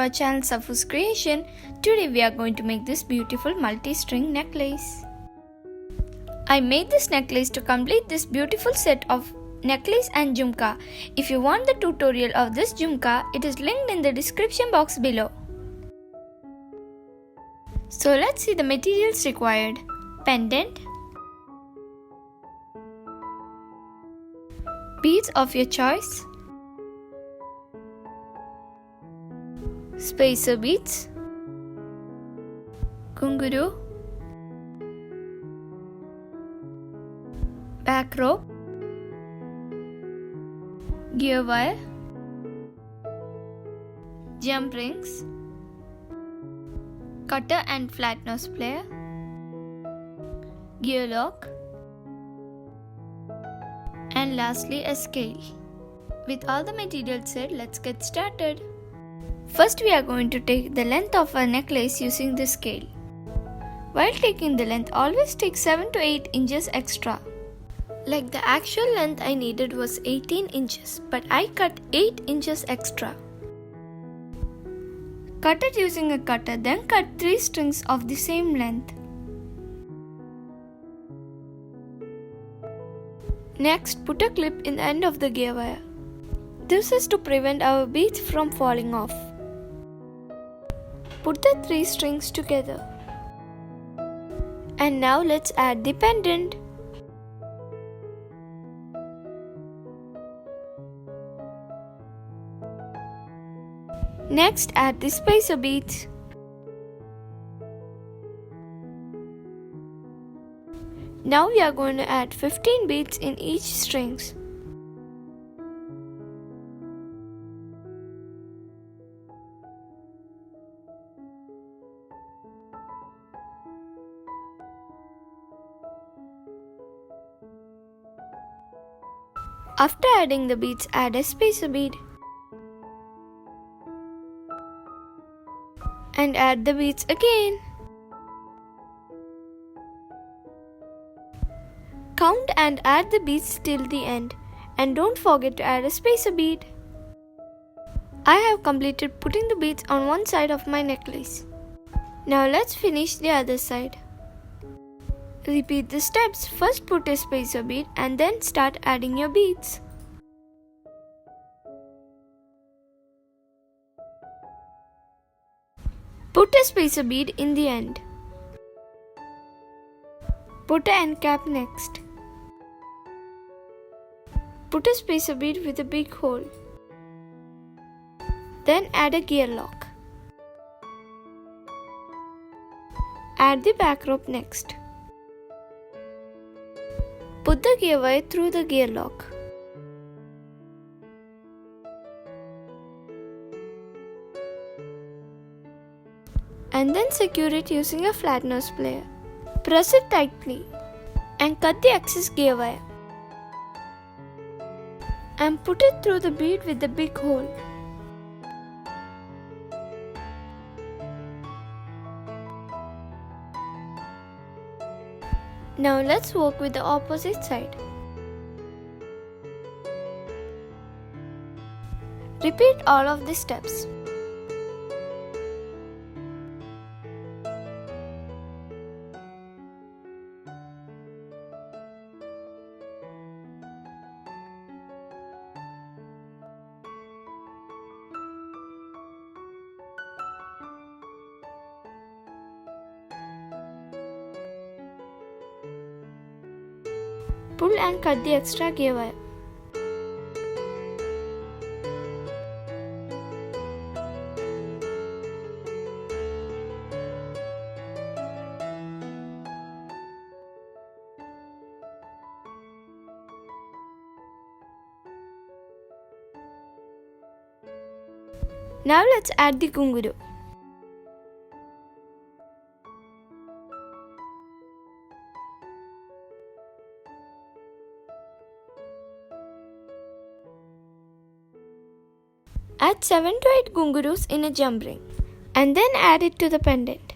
our channel Safu's Creation. Today we are going to make this beautiful multi-string necklace. I made this necklace to complete this beautiful set of necklace and jhumka. If you want the tutorial of this jhumka, it is linked in the description box below. So let's see the materials required. Pendant, beads of your choice, spacer beads, kunguru, back rope, gear wire, jump rings, cutter and flat nose plier, gear lock, and lastly a scale. With all the materials said, let's get started. First we are going to take the length of our necklace using the scale. While taking the length, always take 7 to 8 inches extra. Like the actual length I needed was 18 inches, but I cut 8 inches extra. Cut it using a cutter, then cut 3 strings of the same length. Next, put a clip in the end of the gear wire. This is to prevent our beads from falling off. Put the 3 strings together. And now let's add the pendant. Next, add the spacer beads. Now we are going to add 15 beads in each strings. After adding the beads, add a spacer bead. And add the beads again. Count and add the beads till the end, and don't forget to add a spacer bead. I have completed putting the beads on one side of my necklace. Now let's finish the other side. Repeat the steps. First put a spacer bead and then start adding your beads. Put a spacer bead in the end. Put an end cap next. Put a spacer bead with a big hole. Then add a gear lock. Add the back rope next. Put the gear wire through the gear lock. And then secure it using a flat nose plier. Press it tightly and cut the excess gear wire. And put it through the bead with the big hole. Now let's work with the opposite side. Repeat all of the steps. Pull and cut the extra gear wire. Now let's add the kunguru. Add 7 to 8 kungurus in a jump ring and then add it to the pendant.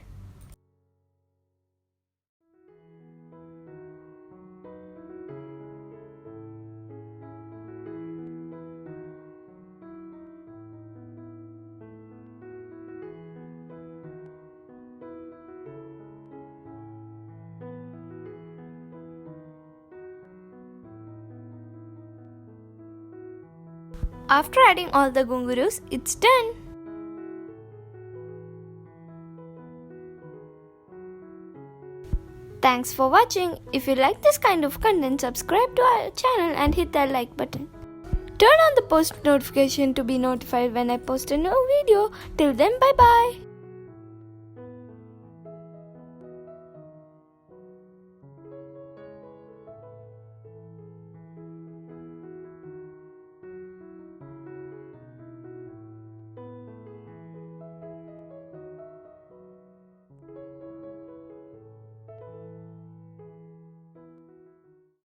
After adding all the gungurus, it's done. Thanks for watching. If you like this kind of content, subscribe to our channel and hit that like button. Turn on the post notification to be notified when I post a new video. Till then, bye bye.